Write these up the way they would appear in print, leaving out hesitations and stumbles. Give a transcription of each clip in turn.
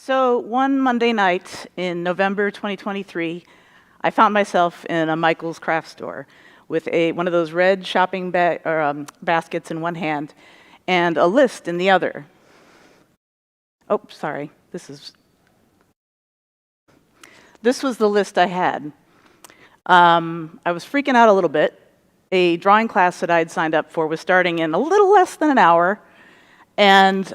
So one Monday night in November 2023, I found myself in a Michael's craft store with one of those red shopping baskets in one hand and a list in the other. Oh, sorry, this was the list I had. I was freaking out a little bit. A drawing class that I'd signed up for was starting in a little less than an hour, and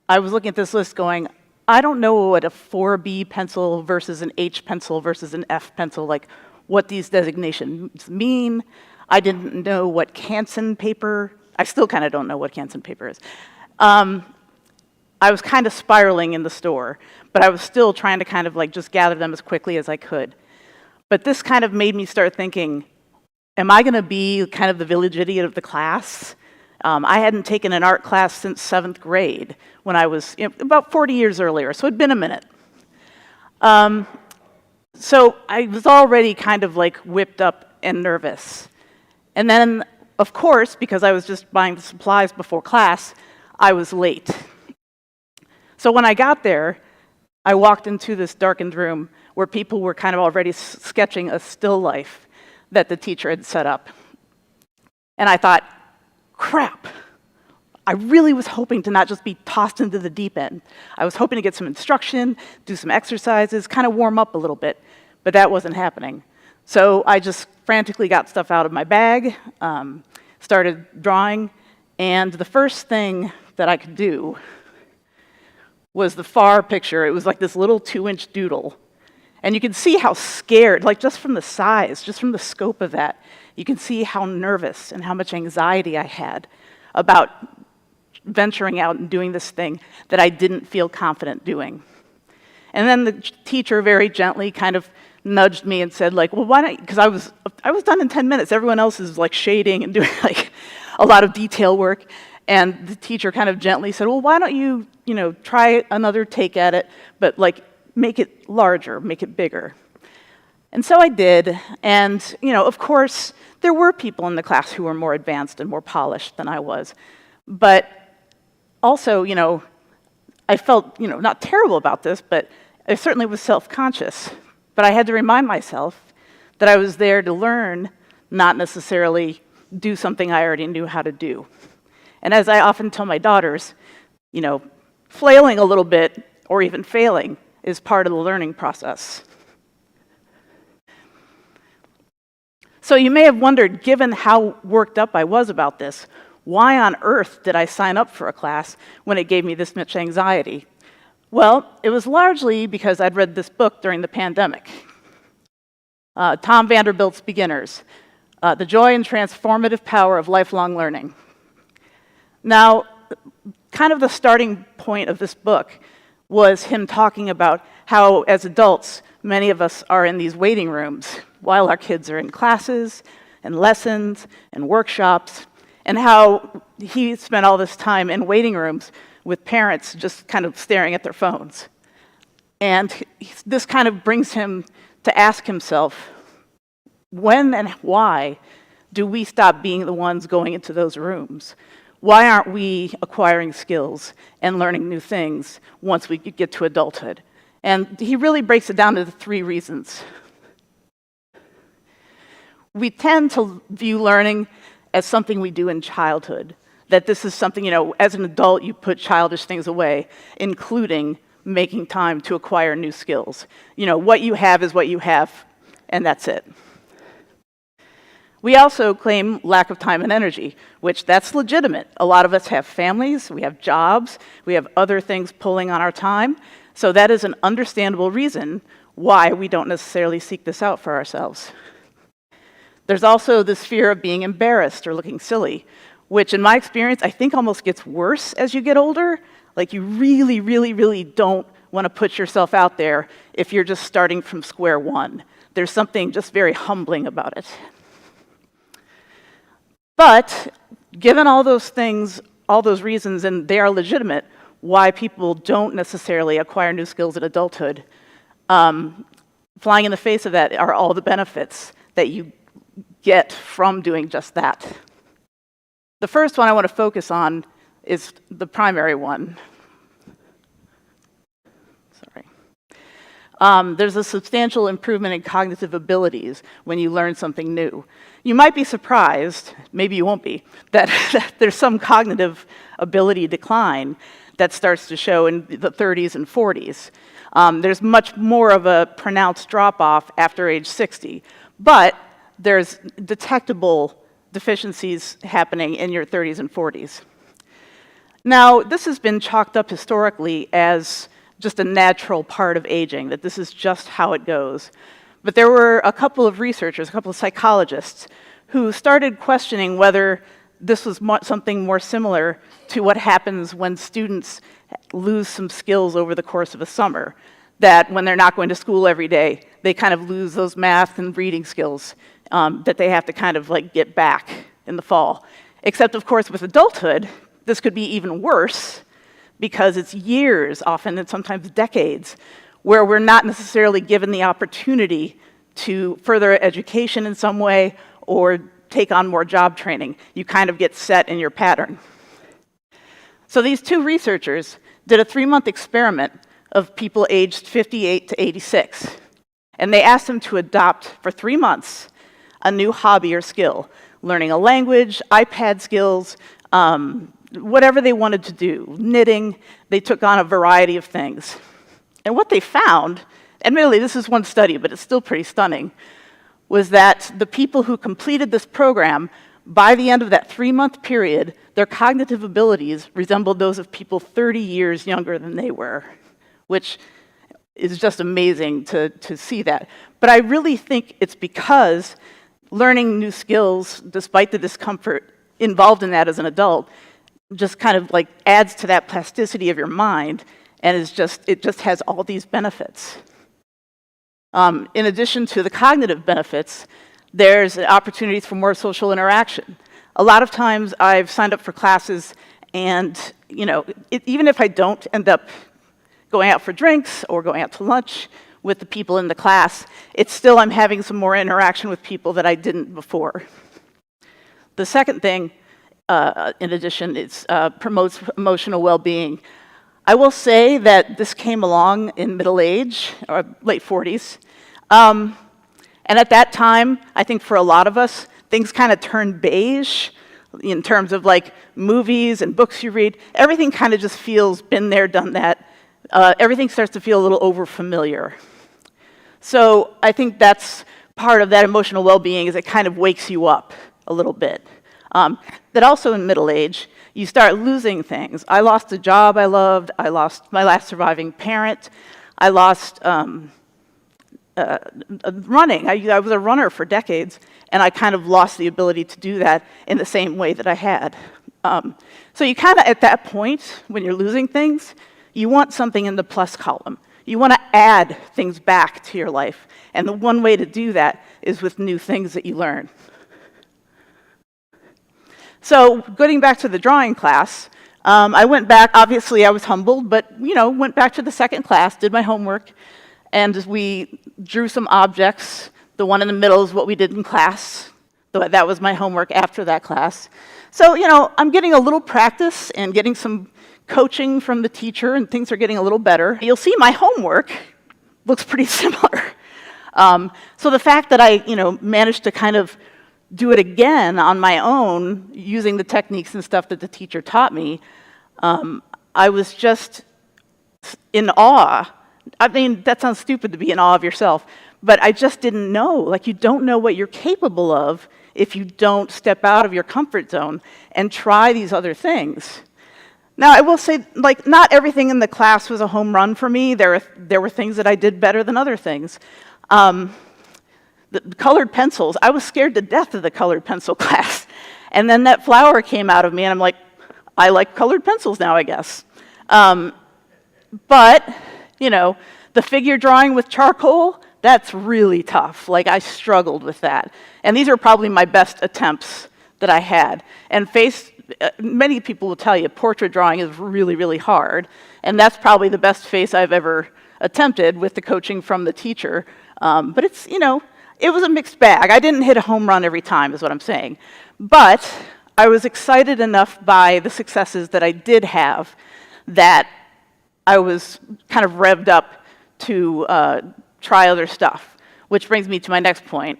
I was looking at this list going, I don't know what a 4B pencil versus an H pencil versus an F pencil, like what these designations mean. I didn't know what Canson paper, I still kind of don't know what Canson paper is. I was kind of spiraling in the store, but I was still trying to kind of like just gather them as quickly as I could. But this kind of made me start thinking, am I going to be kind of the village idiot of the class? I hadn't taken an art class since 7th grade when I was about 40 years earlier, so it'd been a minute. So I was already kind of like whipped up and nervous. And then, of course, because I was just buying the supplies before class, I was late. So when I got there, I walked into this darkened room where people were kind of already sketching a still life that the teacher had set up. And I thought, crap, I really was hoping to not just be tossed into the deep end. I was hoping to get some instruction, do some exercises, kind of warm up a little bit, but that wasn't happening. So I just frantically got stuff out of my bag, started drawing, and the first thing that I could do was the far picture. It was like this little 2-inch doodle. And you can see how scared, like just from the size, just from the scope of that, you can see how nervous and how much anxiety I had about venturing out and doing this thing that I didn't feel confident doing. And then the teacher very gently kind of nudged me and said, like, well, why not, because I was done in 10 minutes. Everyone else is like shading and doing like a lot of detail work. And the teacher kind of gently said, well, why don't you, try another take at it, but like make it larger, make it bigger. And so I did, and of course, there were people in the class who were more advanced and more polished than I was. But also, I felt, not terrible about this, but I certainly was self-conscious. But I had to remind myself that I was there to learn, not necessarily do something I already knew how to do. And as I often tell my daughters, flailing a little bit, or even failing, is part of the learning process. So you may have wondered, given how worked up I was about this, why on earth did I sign up for a class when it gave me this much anxiety? Well, it was largely because I'd read this book during the pandemic. Tom Vanderbilt's Beginners, The Joy and Transformative Power of Lifelong Learning. Now, kind of the starting point of this book was him talking about how, as adults, many of us are in these waiting rooms while our kids are in classes and lessons and workshops, and how he spent all this time in waiting rooms with parents just kind of staring at their phones. And this kind of brings him to ask himself, when and why do we stop being the ones going into those rooms? Why aren't we acquiring skills and learning new things once we get to adulthood? And he really breaks it down to the 3 reasons. We tend to view learning as something we do in childhood, that this is something, as an adult, you put childish things away, including making time to acquire new skills. What you have is what you have, and that's it. We also claim lack of time and energy, which that's legitimate. A lot of us have families, we have jobs, we have other things pulling on our time, so that is an understandable reason why we don't necessarily seek this out for ourselves. There's also this fear of being embarrassed or looking silly, which in my experience, I think almost gets worse as you get older. Like you really, really, really don't want to put yourself out there if you're just starting from square one. There's something just very humbling about it. But given all those things, all those reasons, and they are legitimate, why people don't necessarily acquire new skills in adulthood, flying in the face of that are all the benefits that you get from doing just that. The first one I want to focus on is the primary one. There's a substantial improvement in cognitive abilities when you learn something new. You might be surprised, maybe you won't be, that there's some cognitive ability decline that starts to show in the 30s and 40s. There's much more of a pronounced drop-off after age 60, but there's detectable deficiencies happening in your 30s and 40s. Now, this has been chalked up historically as just a natural part of aging, that this is just how it goes. But there were a couple of researchers, a couple of psychologists, who started questioning whether this was something more similar to what happens when students lose some skills over the course of a summer, that when they're not going to school every day, they kind of lose those math and reading skills that they have to kind of like get back in the fall. Except, of course, with adulthood, this could be even worse, because it's years, often, and sometimes decades, where we're not necessarily given the opportunity to further education in some way or take on more job training. You kind of get set in your pattern. So these two researchers did a 3-month experiment of people aged 58 to 86. And they asked them to adopt, for 3 months, a new hobby or skill, learning a language, iPad skills, whatever they wanted to do, knitting. They took on a variety of things. And what they found, admittedly this is one study, but it's still pretty stunning, was that the people who completed this program, by the end of that 3-month period, their cognitive abilities resembled those of people 30 years younger than they were, which is just amazing to see that. But I really think it's because learning new skills, despite the discomfort involved in that as an adult, just kind of like adds to that plasticity of your mind, and it just has all these benefits. In addition to the cognitive benefits, there's opportunities for more social interaction. A lot of times I've signed up for classes, and even if I don't end up going out for drinks or going out to lunch with the people in the class, it's still I'm having some more interaction with people that I didn't before. The second thing, in addition, it promotes emotional well-being. I will say that this came along in middle age, or late 40s. And at that time, I think for a lot of us, things kind of turned beige in terms of like movies and books you read. Everything kind of just feels been there, done that. Everything starts to feel a little overfamiliar. So I think that's part of that emotional well-being, is it kind of wakes you up a little bit. That also in middle age, you start losing things. I lost a job I loved. I lost my last surviving parent. I lost running. I was a runner for decades, and I kind of lost the ability to do that in the same way that I had. So you kind of, at that point, when you're losing things, you want something in the plus column. You want to add things back to your life. And the one way to do that is with new things that you learn. So getting back to the drawing class, I went back. Obviously I was humbled, but went back to the second class, did my homework, and we drew some objects. The one in the middle is what we did in class. That was my homework after that class. So I'm getting a little practice and getting some coaching from the teacher, and things are getting a little better. You'll see my homework looks pretty similar. So the fact that I managed to kind of do it again on my own, using the techniques and stuff that the teacher taught me, I was just in awe. I mean, that sounds stupid to be in awe of yourself, but I just didn't know. Like, you don't know what you're capable of if you don't step out of your comfort zone and try these other things. Now, I will say, like, not everything in the class was a home run for me. There were things that I did better than other things. The colored pencils, I was scared to death of the colored pencil class. And then that flower came out of me, and I'm like, I like colored pencils now, I guess. But, the figure drawing with charcoal, that's really tough. Like, I struggled with that. And these are probably my best attempts that I had. And many people will tell you, portrait drawing is really, really hard. And that's probably the best face I've ever attempted with the coaching from the teacher. But it's, it was a mixed bag. I didn't hit a home run every time, is what I'm saying. But I was excited enough by the successes that I did have that I was kind of revved up to try other stuff, which brings me to my next point.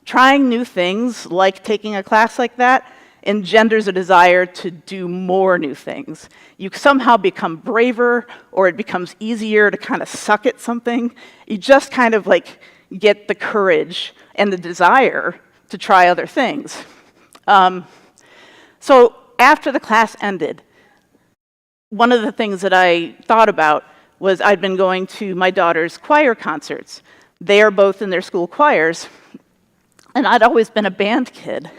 Trying new things, like taking a class like that, engenders a desire to do more new things. You somehow become braver, or it becomes easier to kind of suck at something. You just kind of like get the courage and the desire to try other things. So after the class ended, one of the things that I thought about was I'd been going to my daughter's choir concerts. They are both in their school choirs, and I'd always been a band kid.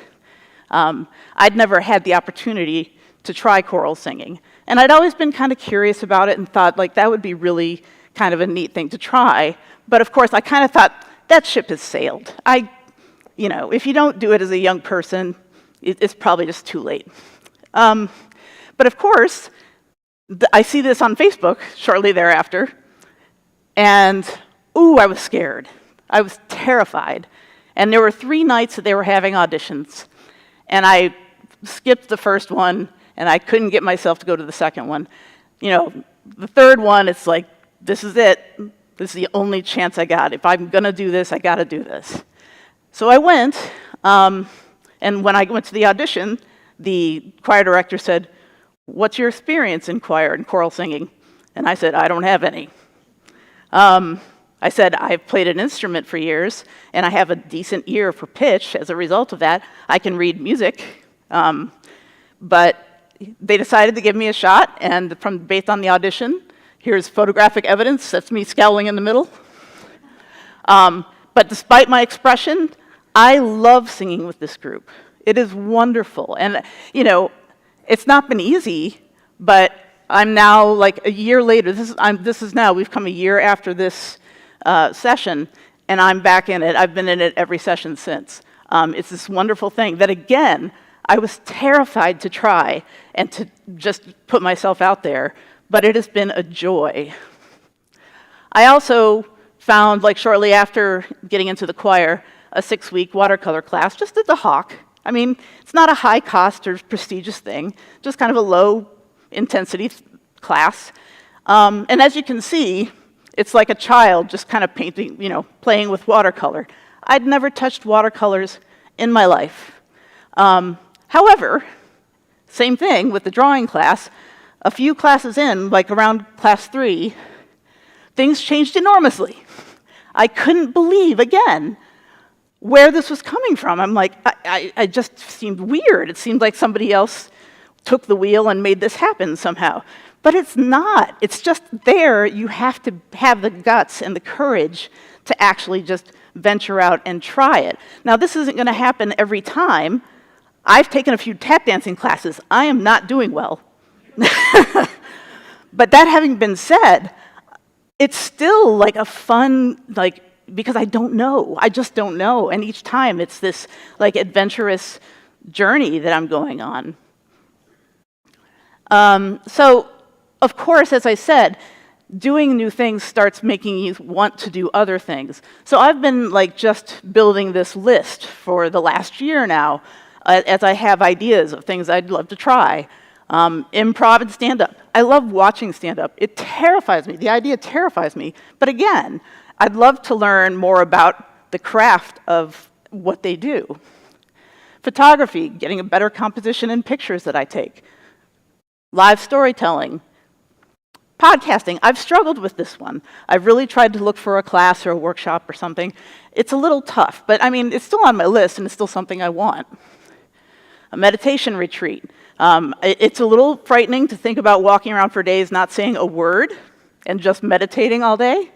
I'd never had the opportunity to try choral singing, and I'd always been kind of curious about it and thought like that would be really kind of a neat thing to try. But of course, I kind of thought that ship has sailed. If you don't do it as a young person, it's probably just too late. But of course, I see this on Facebook shortly thereafter, and ooh, I was scared. I was terrified. And there were 3 nights that they were having auditions, and I skipped the first one, and I couldn't get myself to go to the second one. The third one, it's like, this is it. This is the only chance I got. If I'm gonna do this, I gotta do this. So I went, and when I went to the audition, the choir director said, "What's your experience in choir and choral singing?" And I said, "I don't have any." I said, "I've played an instrument for years, and I have a decent ear for pitch. As a result of that, I can read music." But they decided to give me a shot, and based on the audition, here's photographic evidence. That's me scowling in the middle. But despite my expression, I love singing with this group. It is wonderful. And, it's not been easy, but I'm now, like a year later, we've come a year after this session, and I'm back in it. I've been in it every session since. It's this wonderful thing that, again, I was terrified to try and to just put myself out there, but it has been a joy. I also found, like shortly after getting into the choir, a 6-week watercolor class just at the Hawk. I mean, it's not a high cost or prestigious thing, just kind of a low intensity class. And as you can see, it's like a child just kind of painting, playing with watercolor. I'd never touched watercolors in my life. However, same thing with the drawing class. A few classes in, like around class 3, things changed enormously. I couldn't believe, again, where this was coming from. I'm like, I just seemed weird. It seemed like somebody else took the wheel and made this happen somehow. But it's not. It's just there. You have to have the guts and the courage to actually just venture out and try it. Now, this isn't going to happen every time. I've taken a few tap dancing classes. I am not doing well. But that having been said, it's still like a fun, because I don't know. I just don't know. And each time it's this adventurous journey that I'm going on. So, of course, as I said, doing new things starts making you want to do other things. So I've been just building this list for the last year now, as I have ideas of things I'd love to try. Improv and stand-up. I love watching stand-up. It terrifies me. The idea terrifies me. But again, I'd love to learn more about the craft of what they do. Photography, getting a better composition in pictures that I take. Live storytelling. Podcasting, I've struggled with this one. I've really tried to look for a class or a workshop or something. It's a little tough, but I mean, it's still on my list and it's still something I want. A meditation retreat. It's a little frightening to think about walking around for days not saying a word and just meditating all day,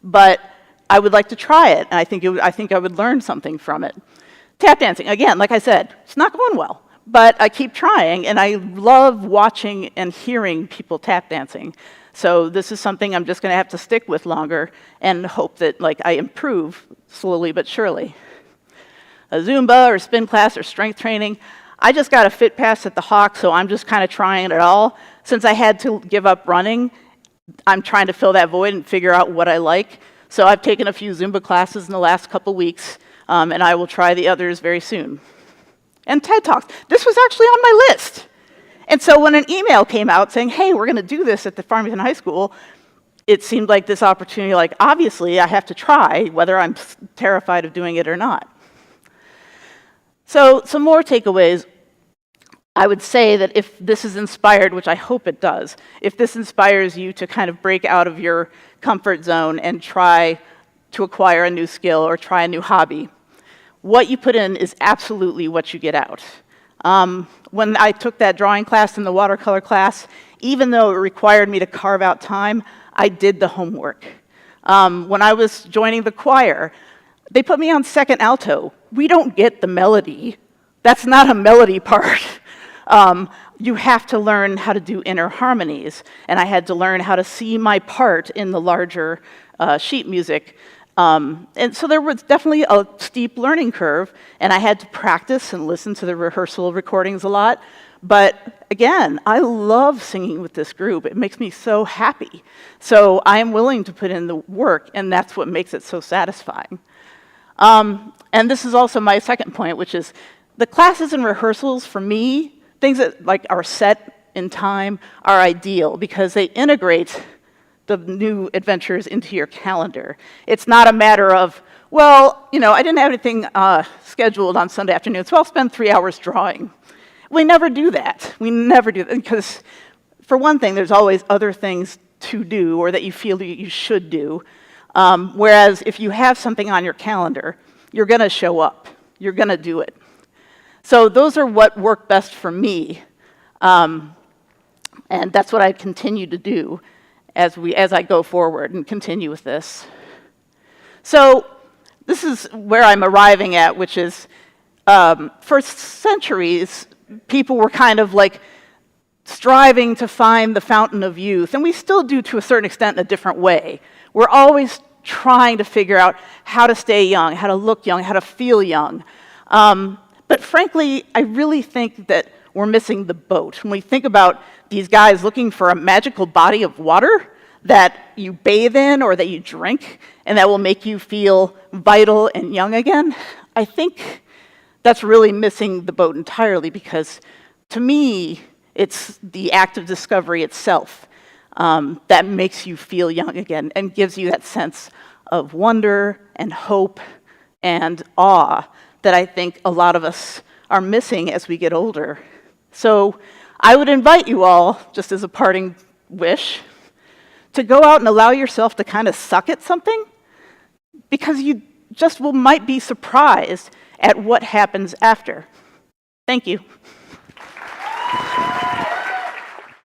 but I would like to try it, and I think I would learn something from it. Tap dancing, again, like I said, it's not going well, but I keep trying, and I love watching and hearing people tap dancing. So this is something I'm just going to have to stick with longer and hope that I improve slowly but surely. A Zumba or spin class or strength training. I just got a fit pass at the Hawk, so I'm just kind of trying it all. Since I had to give up running, I'm trying to fill that void and figure out what I like. So I've taken a few Zumba classes in the last couple weeks, and I will try the others very soon. And TED Talks. This was actually on my list. And so when an email came out saying, hey, we're going to do this at the Farmington High School, it seemed like this opportunity, like, obviously, I have to try, whether I'm terrified of doing it or not. So some more takeaways. I would say that if this is inspired, which I hope it does, if this inspires you to kind of break out of your comfort zone and try to acquire a new skill or try a new hobby, what you put in is absolutely what you get out. When I took that drawing class and the watercolor class, even though it required me to carve out time, I did the homework. When I was joining the choir, they put me on second alto. We don't get the melody. That's not a melody part. You have to learn how to do inner harmonies, and I had to learn how to see my part in the larger sheet music. And so there was definitely a steep learning curve, and I had to practice and listen to the rehearsal recordings a lot. But again, I love singing with this group. It makes me so happy. So I am willing to put in the work, and that's what makes it so satisfying. And this is also my second point, which is the classes and rehearsals, for me, things that like are set in time, are ideal because they integrate the new adventures into your calendar. It's not a matter of, well, you know, I didn't have anything scheduled on Sunday afternoon, so I'll spend 3 hours drawing. We never do that. We never do that because, for one thing, there's always other things to do or that you feel that you should do. Whereas if you have something on your calendar, you're going to show up. You're going to do it. So those are what work best for me. And that's what I continue to do as I go forward and continue with this. So this is where I'm arriving at, which is for centuries, people were kind of like striving to find the fountain of youth, and we still do to a certain extent in a different way. We're always trying to figure out how to stay young, how to look young, how to feel young. But frankly, I really think that we're missing the boat. When we think about these guys looking for a magical body of water that you bathe in or that you drink, and that will make you feel vital and young again, I think that's really missing the boat entirely, because to me, it's the act of discovery itself that makes you feel young again and gives you that sense of wonder and hope and awe that I think a lot of us are missing as we get older. So I would invite you all, just as a parting wish, to go out and allow yourself to kind of suck at something, because you just might be surprised at what happens after. Thank you.